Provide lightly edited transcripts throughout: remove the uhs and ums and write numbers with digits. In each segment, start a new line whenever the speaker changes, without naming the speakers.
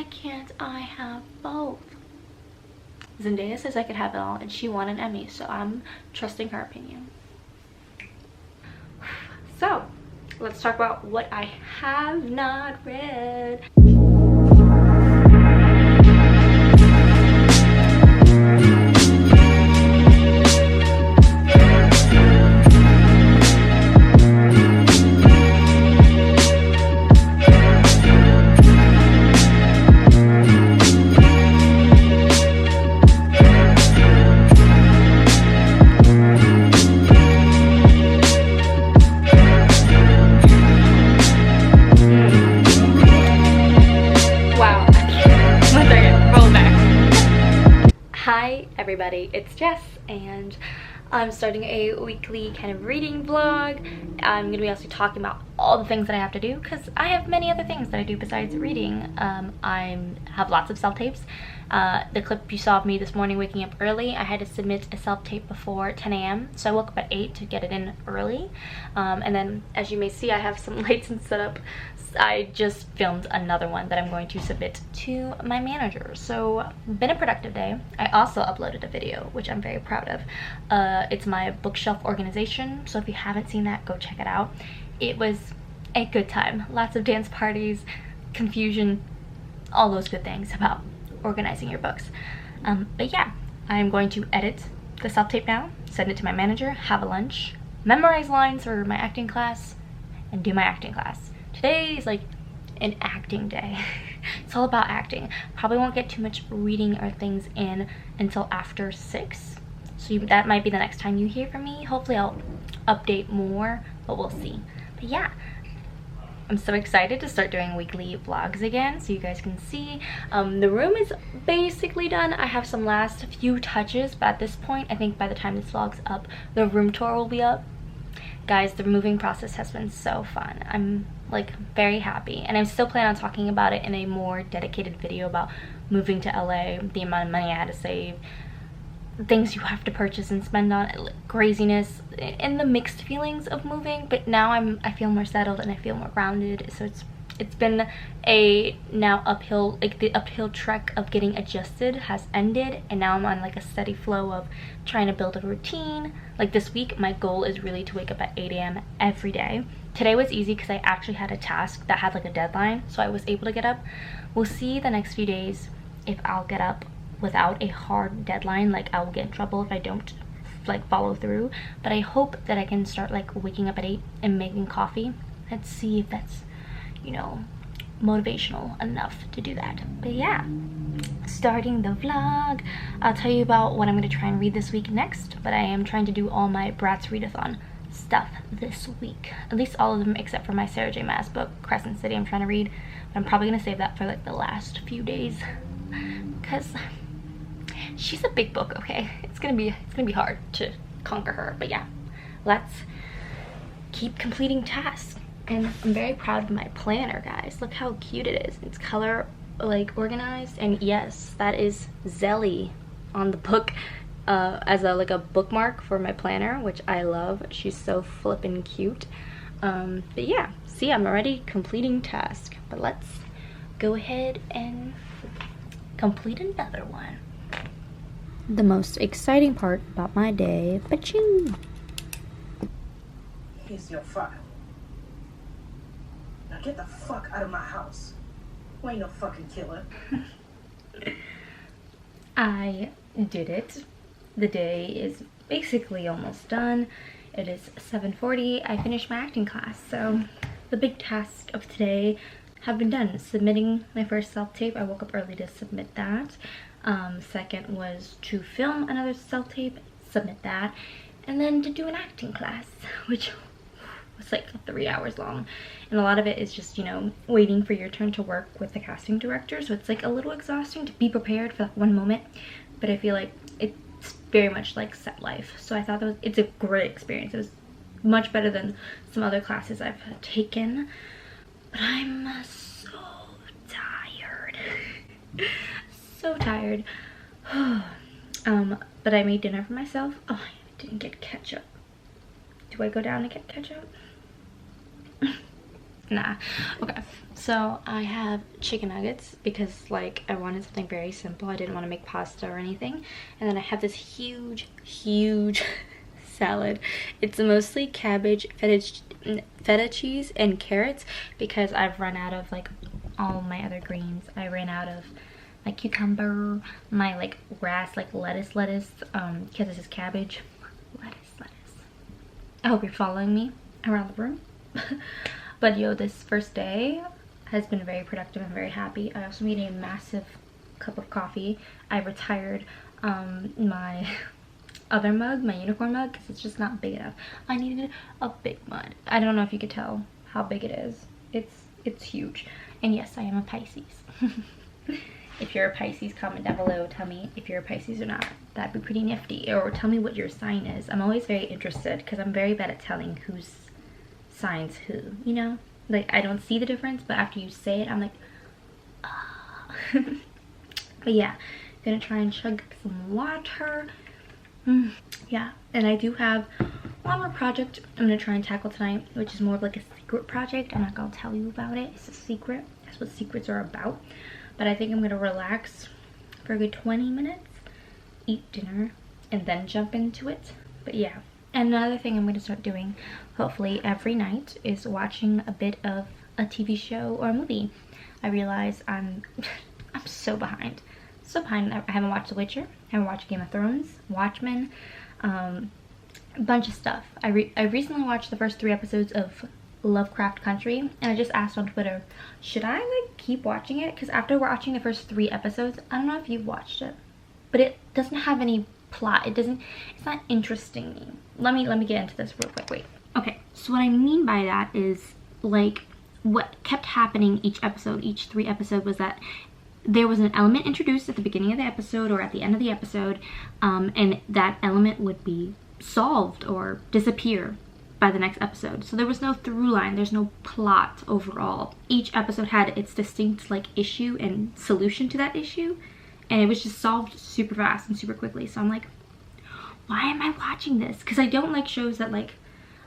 can't I have both? Zendaya says I could have it all, and she won an Emmy, so I'm trusting her opinion. So let's talk about what I have not read. Hi everybody, it's Jess and I'm starting a weekly kind of reading vlog. I'm going to be also talking about all the things that I have to do because I have many other things that I do besides reading. I have lots of self-tapes. The clip you saw of me this morning waking up early, I had to submit a self-tape before 10 a.m. so I woke up at 8 to get it in early. And then as you may see, I have some lights and setup. I just filmed another one that I'm going to submit to my manager. So been a productive day. I also uploaded a video, which I'm very proud of. It's my bookshelf organization, so if you haven't seen that, go check it out. It was a good time. Lots of dance parties, confusion, all those good things about organizing your books. But yeah, I'm going to edit the self-tape now, send it to my manager, have a lunch, memorize lines for my acting class, and do my acting class. Today is like an acting day. It's all about acting. Probably won't get too much reading or things in until after 6. So that might be the next time you hear from me. Hopefully I'll update more, but we'll see. But yeah, I'm so excited to start doing weekly vlogs again so you guys can see. The room is basically done. I have some last few touches, but at this point, I think by the time this vlog's up, the room tour will be up. Guys, the moving process has been so fun. I'm like very happy, and I still plan on talking about it in a more dedicated video about moving to LA, the amount of money I had to save, things you have to purchase and spend on, craziness, and the mixed feelings of moving. But now I feel more settled and I feel more grounded. So it's been a now uphill, like the uphill trek of getting adjusted has ended, and now I'm on like a steady flow of trying to build a routine. Like this week, my goal is really to wake up at 8 a.m. every day. Today was easy because I actually had a task that had like a deadline, so I was able to get up. We'll see the next few days if I'll get up without a hard deadline. Like I will get in trouble if I don't like follow through, but I hope that I can start like waking up at 8 and making coffee. Let's see if that's, you know, motivational enough to do that. But yeah, starting the vlog, I'll tell you about what I'm going to try and read this week next, but I am trying to do all my Bratz readathon stuff this week, at least all of them except for my Sarah J Maas book, Crescent City, I'm trying to read, but I'm probably going to save that for like the last few days because she's a big book. Okay, it's gonna be hard to conquer her, but yeah, let's keep completing tasks. And I'm very proud of my planner, guys. Look how cute it is. It's color like organized, and yes, that is Zelly on the book as a like a bookmark for my planner, which I love. She's so flippin' cute. But yeah, see, I'm already completing task, but let's go ahead and complete another one. The most exciting part about my day, but you.
Here's your file. Now get the fuck out of my house. You ain't no fucking killer.
I did it. The day is basically almost done. It is 7:40. I finished my acting class, so the big task of today have been done. Submitting my first self-tape. I woke up early to submit that. Second was to film another self-tape, submit that, and then to do an acting class, which was like 3 hours long. And a lot of it is just, you know, waiting for your turn to work with the casting director, so it's like a little exhausting to be prepared for that one moment, but I feel like it's very much like set life. So I thought it's a great experience. It was much better than some other classes I've taken, but I'm so tired. So tired. But I made dinner for myself. Oh, I didn't get ketchup. Do I go down and get ketchup? Nah. Okay, so I have chicken nuggets because like I wanted something very simple. I didn't want to make pasta or anything. And then I have this huge salad. It's mostly cabbage, feta cheese, and carrots because I've run out of like all my other greens. I ran out of my cucumber, my like grass, like lettuce, because this is cabbage. Lettuce. I hope you're following me around the room. But yo, this first day has been very productive. I'm very happy. I also made a massive cup of coffee. I retired my other mug, my unicorn mug, because it's just not big enough. I needed a big mug. I don't know if you could tell how big it is. It's huge. And yes, I am a Pisces. If you're a Pisces, comment down below. Tell me if you're a Pisces or not. That'd be pretty nifty. Or tell me what your sign is. I'm always very interested because I'm very bad at telling who's signs who, you know? Like, I don't see the difference, but after you say it, I'm like, ah. But yeah, gonna try and chug some water. Yeah, and I do have one more project I'm gonna try and tackle tonight, which is more of like a secret project. I'm not gonna tell you about it. It's a secret. That's what secrets are about. But I think I'm gonna relax for a good 20 minutes, eat dinner, and then jump into it. But yeah. And another thing I'm going to start doing, hopefully every night, is watching a bit of a TV show or a movie. I realize I'm so behind. So behind. I haven't watched The Witcher. I haven't watched Game of Thrones, Watchmen, a bunch of stuff. I recently watched the first 3 episodes of Lovecraft Country, and I just asked on Twitter, should I like keep watching it? Because after watching the first 3 episodes, I don't know if you've watched it, but it doesn't have any plot. It's not interesting me. Let me get into this real quick. Wait. Okay, so what I mean by that is like what kept happening each 3 episode was that there was an element introduced at the beginning of the episode or at the end of the episode, and that element would be solved or disappear by the next episode. So there was no through line, there's no plot overall. Each episode had its distinct like issue and solution to that issue, and it was just solved super fast and super quickly. So I'm like, why am I watching this? Because I don't like shows that like,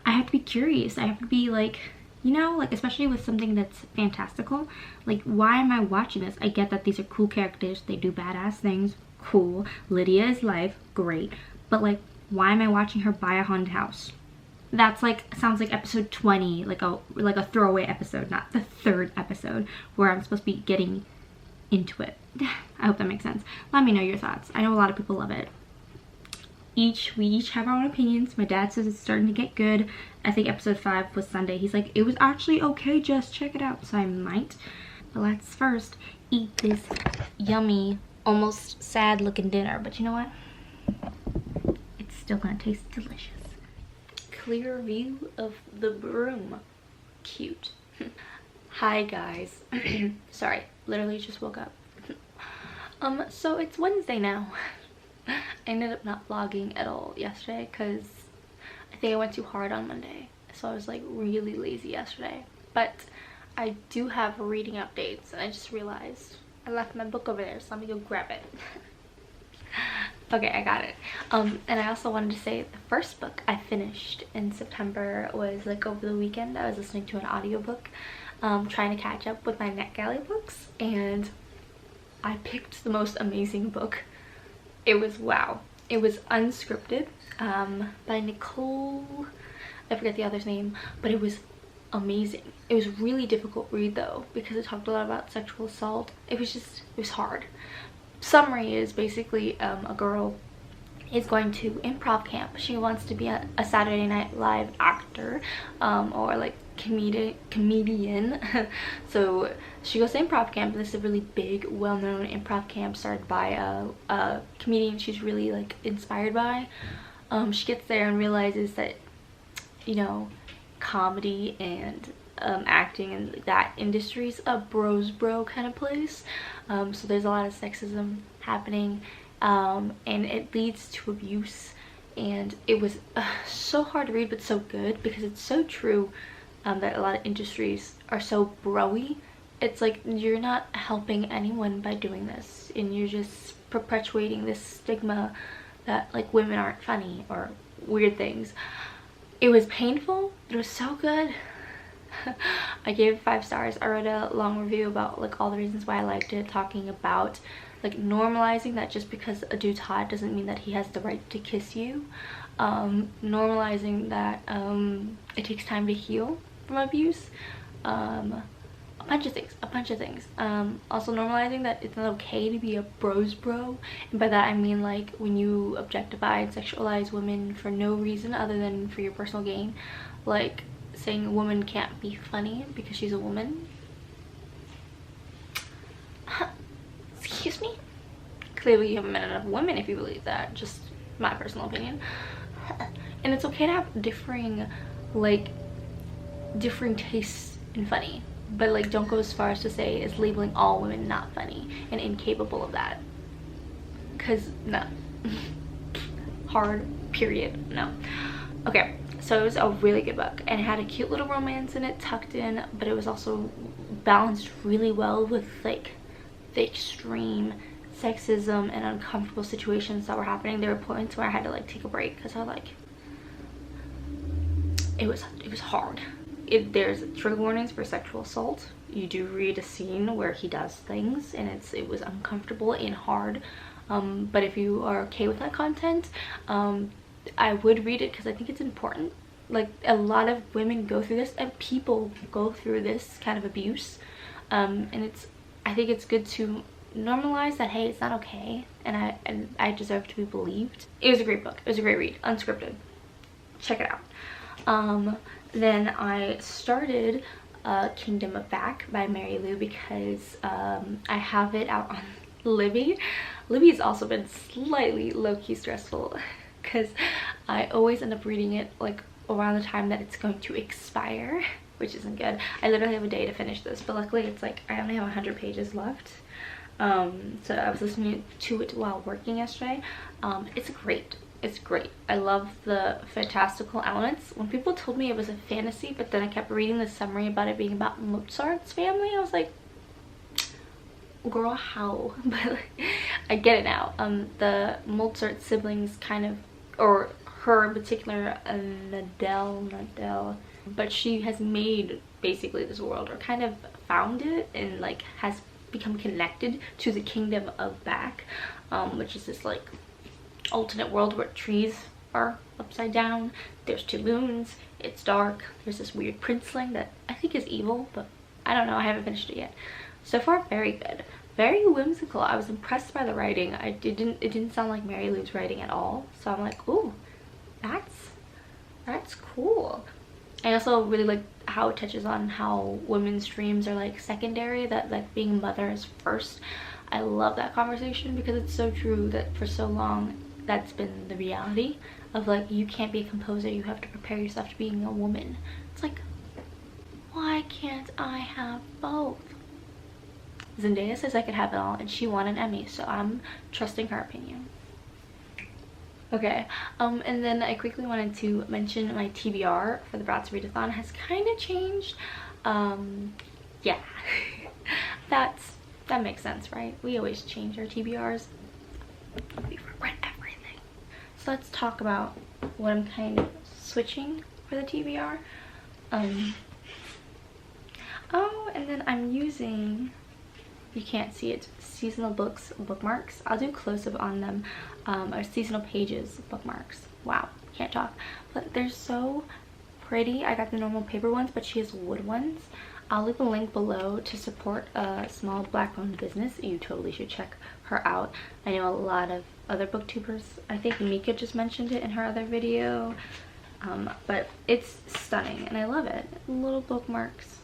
I have to be curious. I have to be like, you know, like especially with something that's fantastical. Like, why am I watching this? I get that these are cool characters. They do badass things. Cool. Lydia is life. Great. But like, why am I watching her buy a haunted house? That's like, sounds like episode 20, like a throwaway episode, not the 3rd episode where I'm supposed to be getting into it. I hope that makes sense. Let me know your thoughts. I know a lot of people love it. We each have our own opinions. My dad says it's starting to get good. I think episode 5 was Sunday. He's like, it was actually okay, just check it out. So I might. But let's first eat this yummy, almost sad looking dinner. But you know what? It's still gonna taste delicious. Clear view of the room. Cute. Hi guys. Sorry, literally just woke up. So it's Wednesday now. I ended up not vlogging at all yesterday because I think I went too hard on Monday. So I was like really lazy yesterday. But I do have reading updates, and I just realized I left my book over there, so let me go grab it. Okay, I got it. And I also wanted to say the first book I finished in September was like over the weekend. I was listening to an audiobook, trying to catch up with my NetGalley books, and I picked the most amazing book. It was wow. It was Unscripted by Nicole, I forget the author's name, but it was amazing. It was really difficult read though because it talked a lot about sexual assault. It was hard. Summary is basically a girl is going to improv camp. She wants to be a Saturday Night Live actor or like comedian. So she goes to improv camp. This is a really big, well-known improv camp started by a comedian she's really like inspired by. She gets there and realizes that, you know, comedy and acting and that industry's a bro kind of place. So there's a lot of sexism happening, and it leads to abuse, and it was so hard to read but so good because it's so true, that a lot of industries are so bro-y. It's like you're not helping anyone by doing this, and you're just perpetuating this stigma that like women aren't funny or weird things. It was painful, but it was so good. I gave it 5 stars. I wrote a long review about like all the reasons why I liked it, talking about like normalizing that just because a dude's hot doesn't mean that he has the right to kiss you, normalizing that it takes time to heal from abuse, a bunch of things. Also normalizing that it's not okay to be a bro's bro, and by that I mean like when you objectify and sexualize women for no reason other than for your personal gain, like saying a woman can't be funny because she's a woman. Excuse me? Clearly you haven't met enough women if you believe that. Just my personal opinion. And it's okay to have differing tastes in funny, but like don't go as far as to say is labeling all women not funny and incapable of that, because no. Hard period, no. Okay, so it was a really good book and it had a cute little romance in it tucked in, but it was also balanced really well with like the extreme sexism and uncomfortable situations that were happening. There were points where I had to like take a break because I was like, it was hard. If there's trigger warnings for sexual assault, you do read a scene where he does things and it was uncomfortable and hard, but if you are okay with that content, I would read it because I think it's important. Like a lot of women go through this and people go through this kind of abuse, and I think it's good to normalize that, hey, it's not okay, and I deserve to be believed. It was a great book. It was a great read. Unscripted. Check it out. Then I started Kingdom of Back by Mary Lou because I have it out on Libby. Libby's also been slightly low-key stressful because I always end up reading it like around the time that it's going to expire, which isn't good. I literally have a day to finish this, but luckily it's like I only have 100 pages left. So I was listening to it while working yesterday. It's great. It's great. I love the fantastical elements. When people told me it was a fantasy, but then I kept reading the summary about it being about Mozart's family, I was like, girl, how? But like, I get it now. The Mozart siblings kind of, or her in particular, Nadell, but she has made basically this world, or kind of found it, and like has become connected to the Kingdom of Back, which is this like alternate world where trees are upside down, there's 2 moons, it's dark, there's this weird princeling that I think is evil, but I don't know, I haven't finished it yet. So far, very good, very whimsical. I was impressed by the writing. It didn't sound like Mary Lou's writing at all, so I'm like, ooh, that's cool. I also really like how it touches on how women's dreams are like secondary, that like being a mother is first. I love that conversation because it's so true that for so long that's been the reality of like, you can't be a composer, you have to prepare yourself to being a woman. It's like, why can't I have both? Zendaya says I could have it all and she won an Emmy, so I'm trusting her opinion. Okay, and then I quickly wanted to mention my TBR for the Bratz Readathon has kind of changed. Yeah, that makes sense, right? We always change our TBRs. We regret everything. So let's talk about what I'm kind of switching for the TBR. Oh, and then I'm using, you can't see it, seasonal books bookmarks. I'll do a close-up on them, or seasonal pages bookmarks. Wow, can't talk, but they're so pretty. I got the normal paper ones, but she has wood ones. I'll leave a link below to support a small Black-owned business. You totally should check her out. I know a lot of other booktubers. I think Mika just mentioned it in her other video, but it's stunning and I love it. Little bookmarks,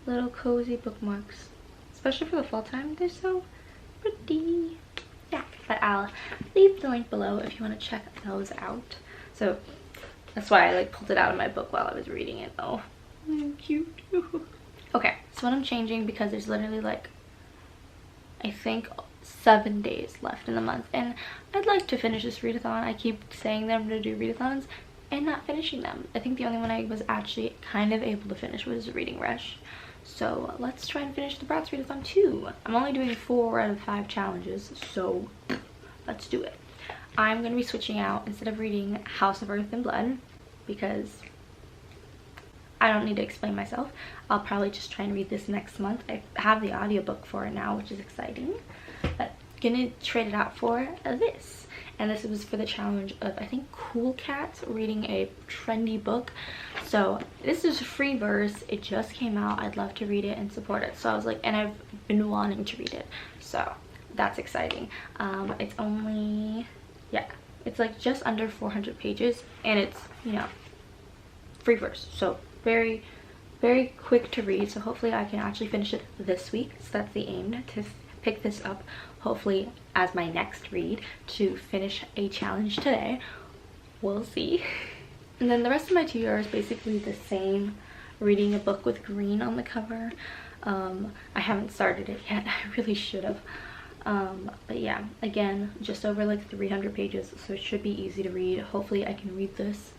little cozy bookmarks, especially for the fall time. They're so pretty. Yeah, but I'll leave the link below if you want to check those out. So that's why I like pulled it out of my book while I was reading it. Oh, cute. Okay, so what I'm changing, because there's literally like, I think 7 days left in the month, and I'd like to finish this readathon. I keep saying that I'm going to do readathons and not finishing them. I think the only one I was actually kind of able to finish was Reading Rush. So let's try and finish the Bratz Readathon too. I'm only doing 4 out of 5 challenges, so let's do it. I'm going to be switching out, instead of reading House of Earth and Blood, because I don't need to explain myself. I'll probably just try and read this next month. I have the audiobook for it now, which is exciting. But gonna trade it out for this. And this was for the challenge of, I think, Cool Cats reading a trendy book. So this is a free verse. It just came out. I'd love to read it and support it. So I was like, and I've been wanting to read it. So that's exciting. It's only, yeah, it's like just under 400 pages. And it's, you know, free verse. So very, very quick to read. So hopefully I can actually finish it this week. So that's the aim, to pick this up hopefully as my next read, to finish a challenge today. We'll see. And then the rest of my TBR is basically the same. Reading a book with green on the cover. I haven't started it yet. I really should have. But yeah, again, just over like 300 pages, so it should be easy to read. Hopefully I can read this.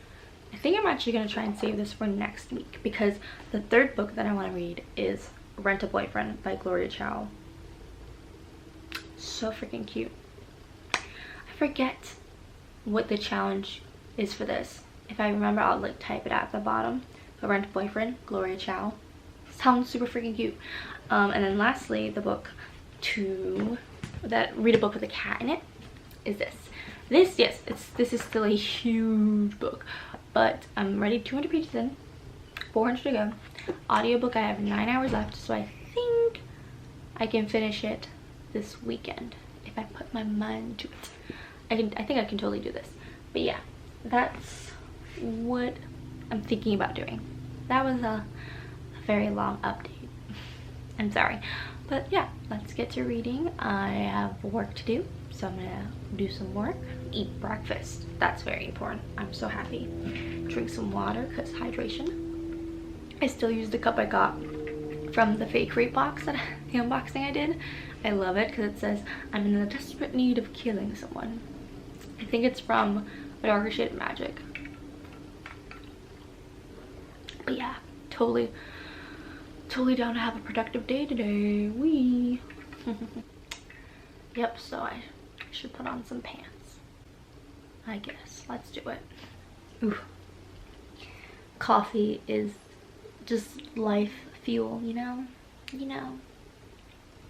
I think I'm actually going to try and save this for next week, because the third book that I want to read is Rent a Boyfriend by Gloria Chow. So freaking cute. I forget what the challenge is for this. If I remember, I'll like type it at the bottom. But Rent a Boyfriend, Gloria Chow. Sounds super freaking cute. And then lastly, the book read a book with a cat in it is this. This, yes, this is still a huge book, but I'm ready. 200 pages in, 400 to go. Audiobook, I have 9 hours left, so I think I can finish it this weekend if I put my mind to it. I think I can totally do this. But yeah, that's what I'm thinking about doing. That was a very long update. I'm sorry. But yeah, let's get to reading. I have work to do, so I'm gonna do some work, eat breakfast. That's very important. I'm so happy. Drink some water, because hydration. I still use the cup I got from the fake rate box, the unboxing I did. I love it because it says, I'm in the desperate need of killing someone. I think it's from A Darker Shade of Magic. But yeah, totally down to have a productive day today. Wee. Yep, so I should put on some pants, I guess. Let's do it. Ooh. Coffee is just life fuel, you know?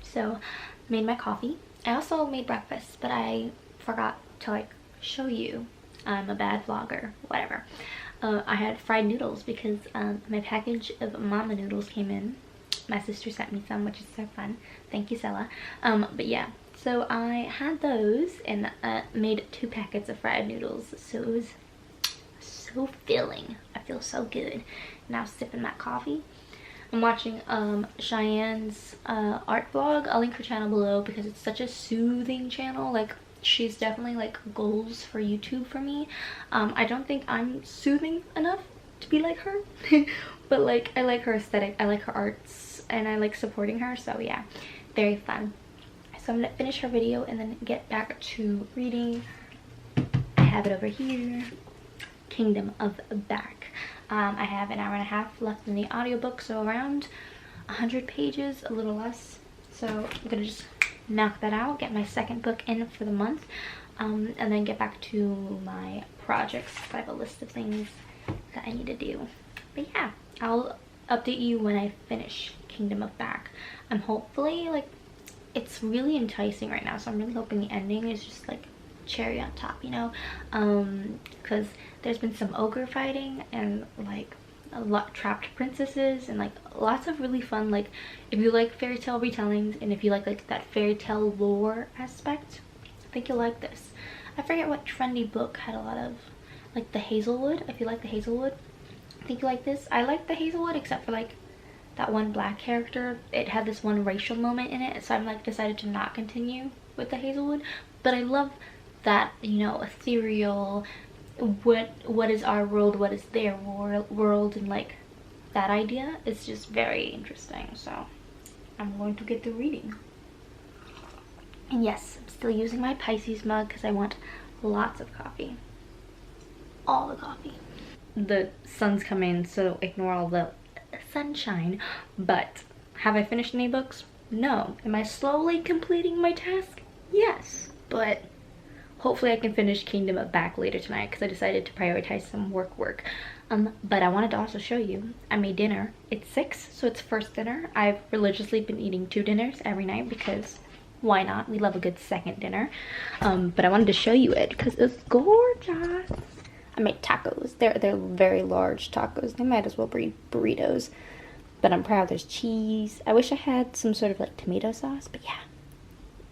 So made my coffee. I also made breakfast, but I forgot to like show you. I'm a bad vlogger, whatever. I had fried noodles because my package of mama noodles came in. My sister sent me some, which is so fun. Thank you, Sella. But yeah, so I had those and made 2 packets of fried noodles. So it was so filling. I feel so good. Now sipping that coffee. I'm watching Cheyenne's art vlog. I'll link her channel below because it's such a soothing channel. Like, she's definitely like goals for YouTube for me. I don't think I'm soothing enough to be like her. But like, I like her aesthetic, I like her arts, and I like supporting her. So yeah, very fun. So I'm gonna finish her video and then get back to reading. I have it over here. Kingdom of Back. I have an hour and a half left in the audiobook, so around 100 pages, a little less. So I'm gonna just knock that out, get my second book in for the month, and then get back to my projects. I have a list of things that I need to do. But yeah, I'll update you when I finish Kingdom of Back. I'm hopefully, like, it's really enticing right now, so I'm really hoping the ending is just like cherry on top, you know, because there's been some ogre fighting and like a lot trapped princesses and like lots of really fun, like, if you like fairy tale retellings and if you like that fairy tale lore aspect, I think you'll like this. I forget what trendy book had a lot of, like, the Hazelwood. If you like the Hazelwood, I think you like this. I like the Hazelwood except for like that one black character. It had this one racial moment in it, so I'm like decided to not continue with the Hazelwood. But I love that, you know, ethereal, what is our world, what is their world, and like that idea is just very interesting. So I'm going to get to reading. And yes, I'm still using my Pisces mug because I want lots of coffee, all the coffee. The sun's coming, so ignore all the sunshine. But have I finished any books? No. Am I slowly completing my task? Yes, but hopefully I can finish Kingdom of Back later tonight because I decided to prioritize some work. But I wanted to also show you, I made dinner. It's 6, so it's first dinner. I've religiously been eating 2 dinners every night because why not? We love a good second dinner. But I wanted to show you it because it's gorgeous. I made tacos. They're very large tacos. They might as well be burritos. But I'm proud. There's cheese. I wish I had some sort of like tomato sauce, but yeah.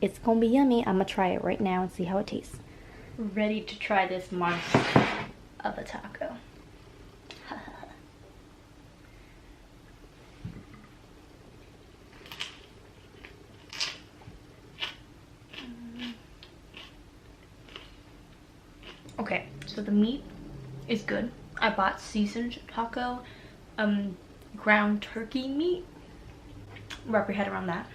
It's gonna be yummy. I'm gonna try it right now and see how it tastes. Ready to try this monster of a taco. Okay, so the meat is good. I bought seasoned taco, ground turkey meat. Wrap your head around that.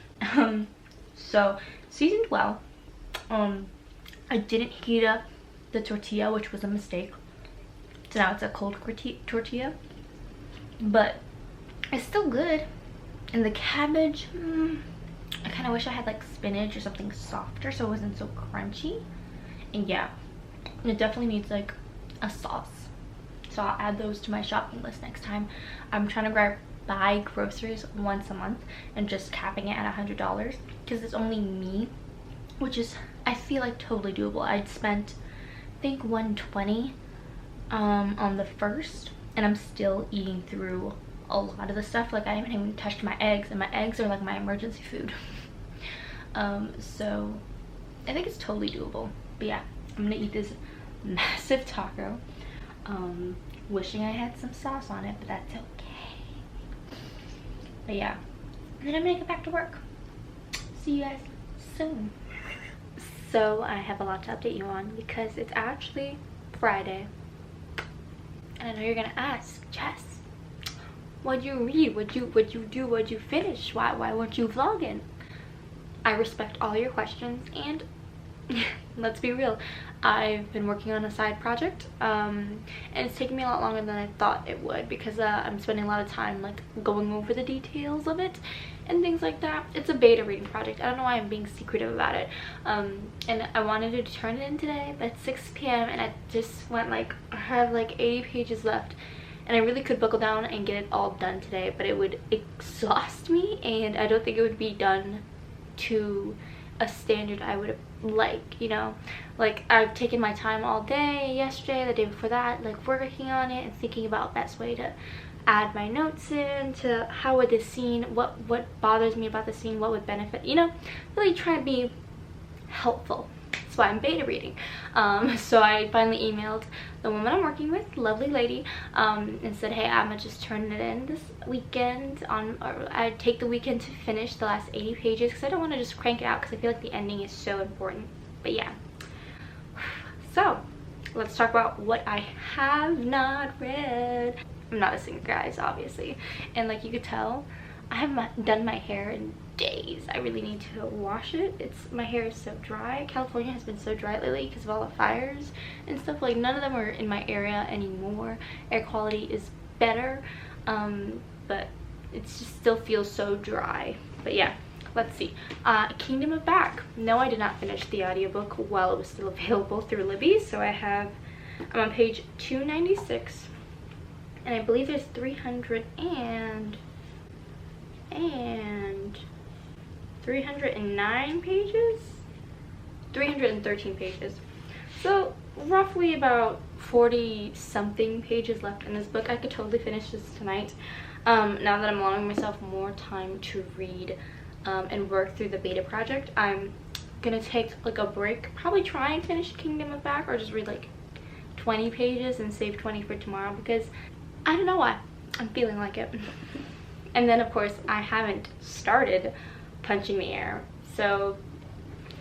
So seasoned well. I didn't heat up the tortilla, which was a mistake. So now it's a cold tortilla, but it's still good. And the cabbage, I kind of wish I had like spinach or something softer so it wasn't so crunchy. And yeah, it definitely needs like a sauce. So I'll add those to my shopping list next time. I'm trying to buy groceries once a month and just capping it at $100 because it's only me, which is, I feel like, totally doable. I'd spent, I think, $120 on the first, and I'm still eating through a lot of the stuff. Like, I haven't even touched my eggs, and my eggs are like my emergency food. So I think it's totally doable. But yeah, I'm gonna eat this massive taco. Wishing I had some sauce on it, but that's okay. But yeah, and then I'm gonna get back to work. See you guys soon. So I have a lot to update you on because it's actually Friday. And I know you're gonna ask, Jess, what'd you read? What'd you do? What'd you finish? Why weren't you vlogging? I respect all your questions, and let's be real, I've been working on a side project, and it's taken me a lot longer than I thought it would because I'm spending a lot of time like going over the details of it and things like that. It's a beta reading project. I don't know why I'm being secretive about it, and I wanted to turn it in today, but it's 6 p.m. and I just went like, I have like 80 pages left, and I really could buckle down and get it all done today, but it would exhaust me, and I don't think it would be done to a standard I would like, you know. Like, I've taken my time all day yesterday, the day before that, like working on it and thinking about best way to add my notes in, to how would this scene, what bothers me about the scene, what would benefit, you know, really trying to be helpful. That's why I'm beta reading. So I finally emailed the woman I'm working with, lovely lady, and said, hey, I'm gonna just turn it in this weekend, or I'd take the weekend to finish the last 80 pages because I don't want to just crank it out because I feel like the ending is so important. But yeah, so let's talk about what I have not read. I'm not a singer, guys, obviously, and like you could tell, I haven't done my hair in days. I really need to wash it. My hair is so dry. California has been so dry lately because of all the fires and stuff. Like, none of them are in my area anymore. Air quality is better, but it just still feels so dry. But yeah, let's see. Kingdom of Back. No, I did not finish the audiobook while it was still available through Libby, so I'm on page 296, and I believe there's 309 pages, 313 pages, so roughly about 40 something pages left in this book. I could totally finish this tonight, now that I'm allowing myself more time to read and work through the beta project. I'm gonna take like a break, probably try and finish Kingdom of Back, or just read like 20 pages and save 20 for tomorrow because I don't know why, I'm feeling like it. And then of course I haven't started punching the air, so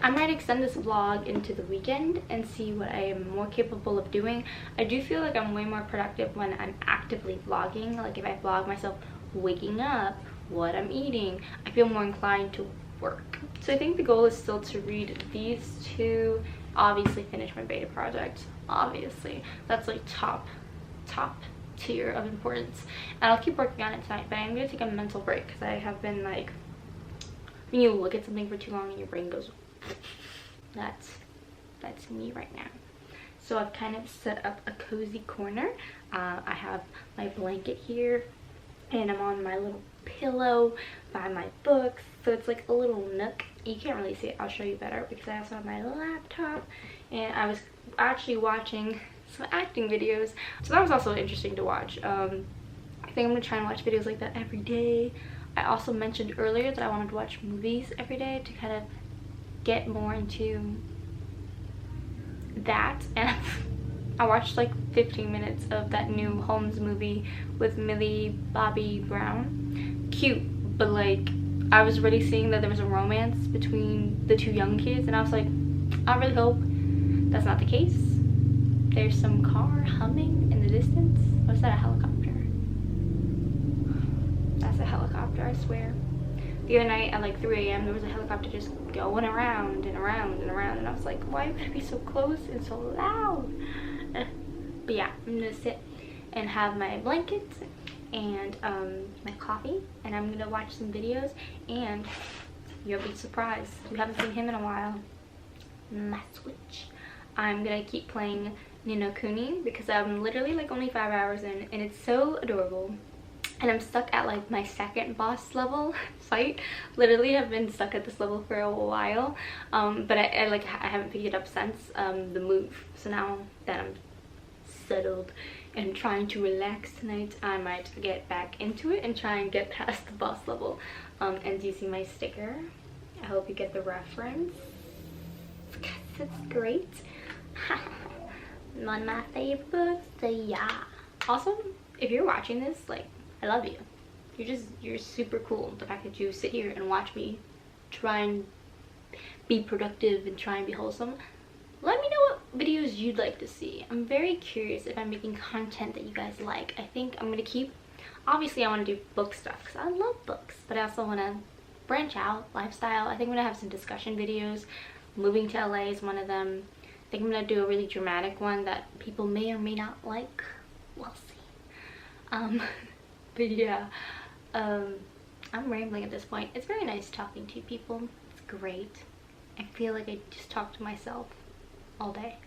I might extend this vlog into the weekend and see what I am more capable of doing. I do feel like I'm way more productive when I'm actively vlogging. Like, if I vlog myself waking up, what I'm eating, I feel more inclined to work. So I think the goal is still to read these two, obviously finish my beta project, obviously. That's like top tier of importance, and I'll keep working on it tonight, but I'm gonna take a mental break because I have been like, when you look at something for too long and your brain goes, that's That's me right now. So I've kind of set up a cozy corner. I have my blanket here, and I'm on my little pillow by my books. So it's like a little nook. You can't really see it. I'll show you better because I also have my laptop, and I was actually watching some acting videos. So that was also interesting to watch. I think I'm gonna try and watch videos like that every day. I also mentioned earlier that I wanted to watch movies every day to kind of get more into that, and I watched like 15 minutes of that new Holmes movie with Millie Bobby Brown. Cute, but like I was already seeing that there was a romance between the two young kids, and I was like, I really hope that's not the case. There's some car humming in the distance. Or is that a helicopter? That's a helicopter, I swear. The other night at like 3 a.m. there was a helicopter just going around and around and around, and I was like, why would it be so close and so loud? But yeah, I'm gonna sit and have my blanket and my coffee, and I'm gonna watch some videos, and you'll be surprised. You haven't seen him in a while. My Switch. I'm gonna keep playing Ni no Kuni because I'm literally like only 5 hours in, and it's so adorable. And I'm stuck at like my second boss level fight. Literally have been stuck at this level for a while, but I haven't picked it up since the move. So now that I'm settled and trying to relax tonight, I might get back into it and try and get past the boss level. And do you see my sticker? I hope you get the reference because it's great. One of my favorite books, so yeah. Also, if you're watching this, like, I love you. You're super cool. The fact that you sit here and watch me try and be productive and try and be wholesome. Let me know what videos you'd like to see. I'm very curious if I'm making content that you guys like. I think I'm gonna keep, obviously I want to do book stuff because I love books, but I also want to branch out, lifestyle. I think I'm gonna have some discussion videos. Moving to LA is one of them. I think I'm gonna do a really dramatic one that people may or may not like. We'll see. But yeah, I'm rambling at this point. It's very nice talking to people. It's great. I feel like I just talk to myself all day.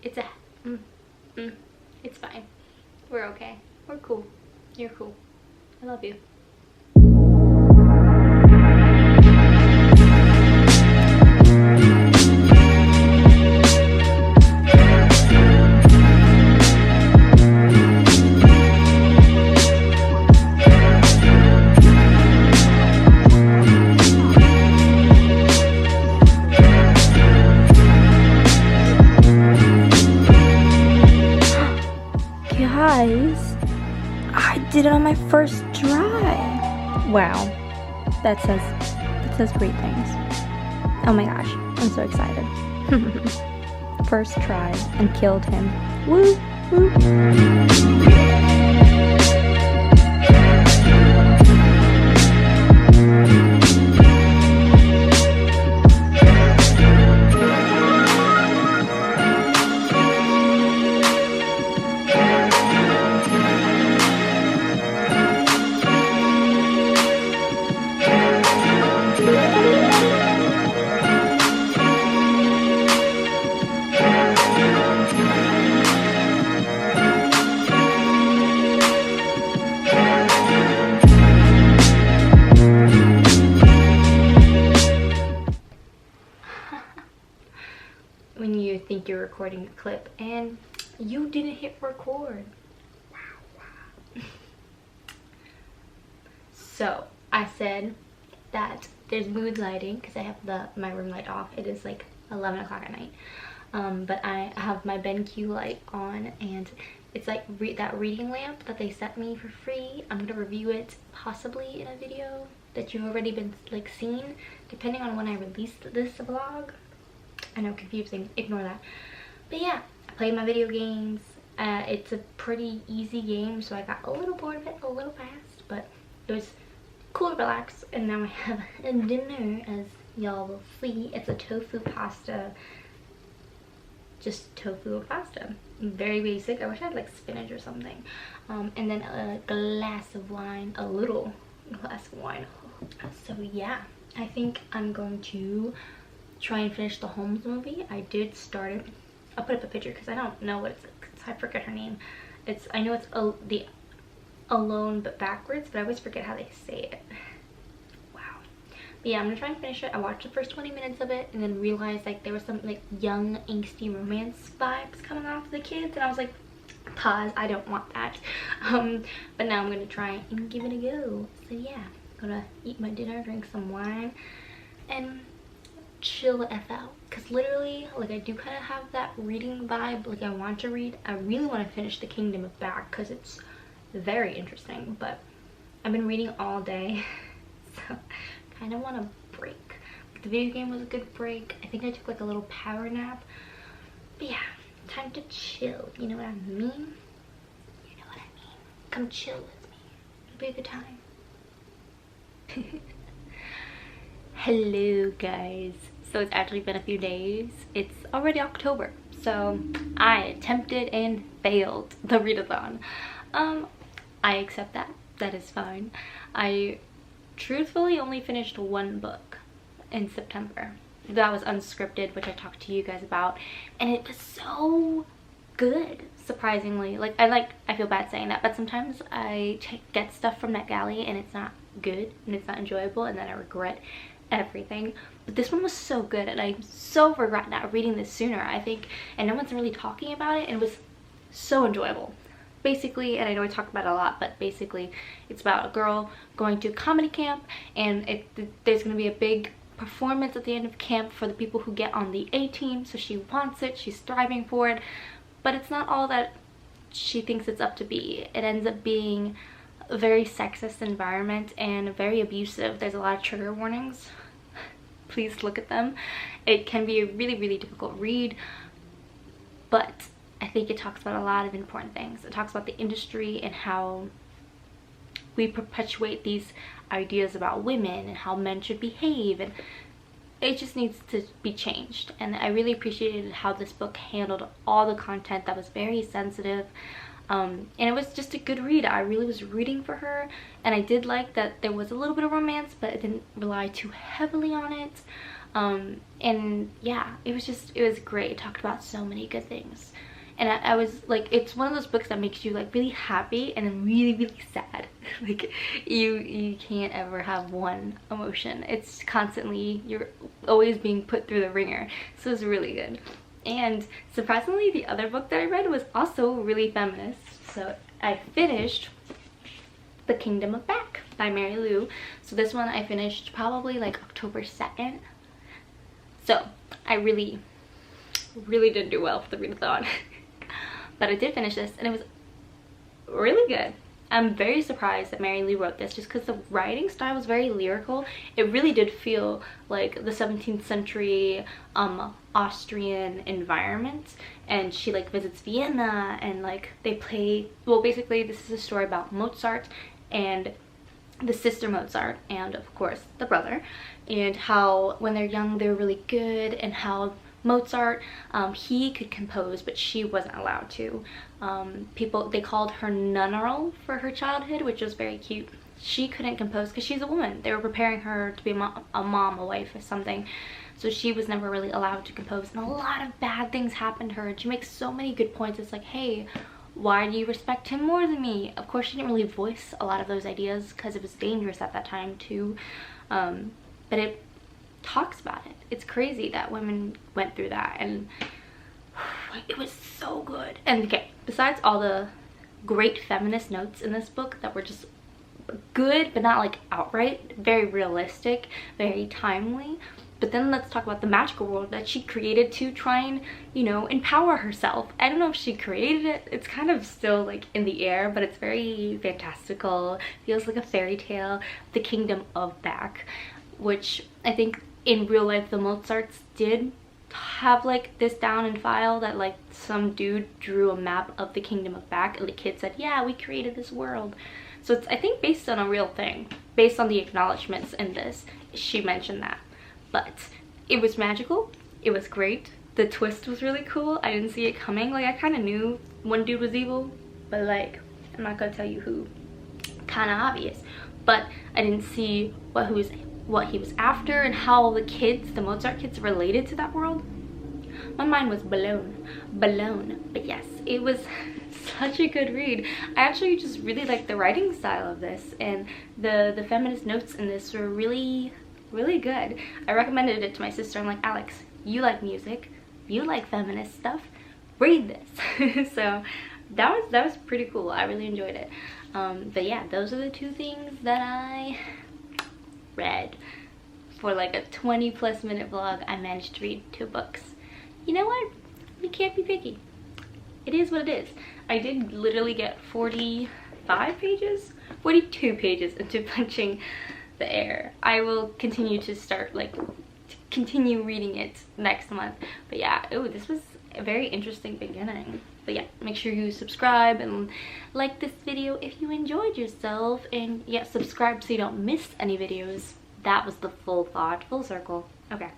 It's it's fine. We're okay. We're cool. You're cool. I love you. Did it on my first try. Wow, that says great things. Oh my gosh, I'm so excited. First try and killed him. Woo woo. When you think you're recording a clip and you didn't hit record. Wow. So I said that there's mood lighting because I have my room light off. It is like 11 o'clock at night, but I have my BenQ light on, and it's like that reading lamp that they sent me for free. I'm gonna review it possibly in a video that you've already been like seen, depending on when I released this vlog. I know, confusing, ignore that. But yeah, I played my video games. It's a pretty easy game, so I got a little bored of it a little fast, but it was cool to relax. And now I have a dinner, as y'all will see. It's a tofu pasta, just tofu pasta. Very basic. I wish I had like spinach or something. And then a glass of wine, a little glass of wine. So yeah, I think I'm going to try and finish the Holmes movie. I did start it. I'll put up a picture because I don't know what it's, I forget her name. I know it's the Alone but backwards, but I always forget how they say it. Wow. But yeah, I'm gonna try and finish it. I watched the first 20 minutes of it and then realized like there was some like young angsty romance vibes coming off the kids, and I was like, pause, I don't want that. But now I'm gonna try and give it a go. So yeah, I'm gonna eat my dinner, drink some wine, and chill the F out. Because literally, like, I do kind of have that reading vibe. Like, I want to read. I really want to finish The Kingdom of Back because it's very interesting. But I've been reading all day, so kind of want a break. The video game was a good break. I think I took like a little power nap. But yeah, time to chill. You know what I mean? You know what I mean? Come chill with me. It'll be a good time. Hello guys. So it's actually been a few days. It's already October. So I attempted and failed the readathon. I accept that. That is fine. I truthfully only finished one book in September. That was unscripted, which I talked to you guys about, and it was so good, surprisingly. I feel bad saying that, but sometimes I get stuff from NetGalley and it's not good and it's not enjoyable, and then I regret everything. But this one was so good, and I so regret not reading this sooner, I think, and no one's really talking about it, and it was so enjoyable. Basically, and I know I talk about it a lot, but basically it's about a girl going to comedy camp, and there's going to be a big performance at the end of camp for the people who get on the A team, so she wants it, she's striving for it, but it's not all that she thinks it's up to be. It ends up being a very sexist environment and very abusive. There's a lot of trigger warnings. Please look at them. It can be a really, really difficult read, but I think it talks about a lot of important things. It talks about the industry and how we perpetuate these ideas about women and how men should behave, and it just needs to be changed. And I really appreciated how this book handled all the content that was very sensitive, and it was just a good read. I really was rooting for her, and I did like that there was a little bit of romance, but it didn't rely too heavily on it. And yeah, it was great. It talked about so many good things. And I was like, it's one of those books that makes you like really happy and then really, really sad. Like you can't ever have one emotion. It's constantly, you're always being put through the ringer. So it's really good. And surprisingly, the other book that I read was also really feminist. So I finished The Kingdom of Back by Mary Lou. So this one I finished probably like October 2nd. So I really didn't do well for the readathon. But I did finish this, and it was really good. I'm very surprised that Mary Lou wrote this, just because the writing style was very lyrical. It really did feel like the 17th century Austrian environment, and she like visits Vienna, and like they play, well, basically this is a story about Mozart and the sister Mozart, and of course the brother, and how when they're young they're really good, and how Mozart, he could compose, but she wasn't allowed to. They called her Nunneral for her childhood, which was very cute. She couldn't compose because she's a woman. They were preparing her to be a mom, a wife, or something. So she was never really allowed to compose, and a lot of bad things happened to her. And she makes so many good points. It's like, hey, why do you respect him more than me? Of course, she didn't really voice a lot of those ideas because it was dangerous at that time too. But it talks about it. It's crazy that women went through that, and it was so good. And okay, besides all the great feminist notes in this book that were just good but not like outright, very realistic, very timely, but then let's talk about the magical world that she created to try and, you know, empower herself. I don't know if she created it. It's kind of still like in the air, but it's very fantastical. Feels like a fairy tale. The Kingdom of Back, which I think in real life the Mozarts did have like this down in file, that like some dude drew a map of the Kingdom of Back and the kid said, yeah, we created this world. So it's, I think, based on a real thing, based on the acknowledgements in this. She mentioned that. But it was magical, it was great, the twist was really cool. I didn't see it coming. Like, I kind of knew one dude was evil, but like, I'm not gonna tell you who, kind of obvious, but I didn't see who was what he was after and how the kids, the Mozart kids, related to that world. My mind was blown. But yes, it was such a good read. I actually just really like the writing style of this, and the feminist notes in this were really good. I recommended it to my sister. I'm like, Alex, you like music, you like feminist stuff, read this. So that was pretty cool. I really enjoyed it. But yeah, those are the two things that I read. For like a 20+ minute vlog, I managed to read 2 books. You know what? You can't be picky. It is what it is. I did literally get 42 pages into Punching the Air. I will continue to continue reading it next month. But yeah, this was a very interesting beginning. But yeah, make sure you subscribe and like this video if you enjoyed yourself, and yeah, subscribe so you don't miss any videos. That was the full thought, full circle. Okay,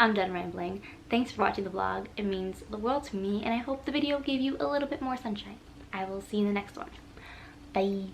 I'm done rambling. Thanks for watching the vlog. It means the world to me, and I hope the video gave you a little bit more sunshine. I will see you in the next one. Bye.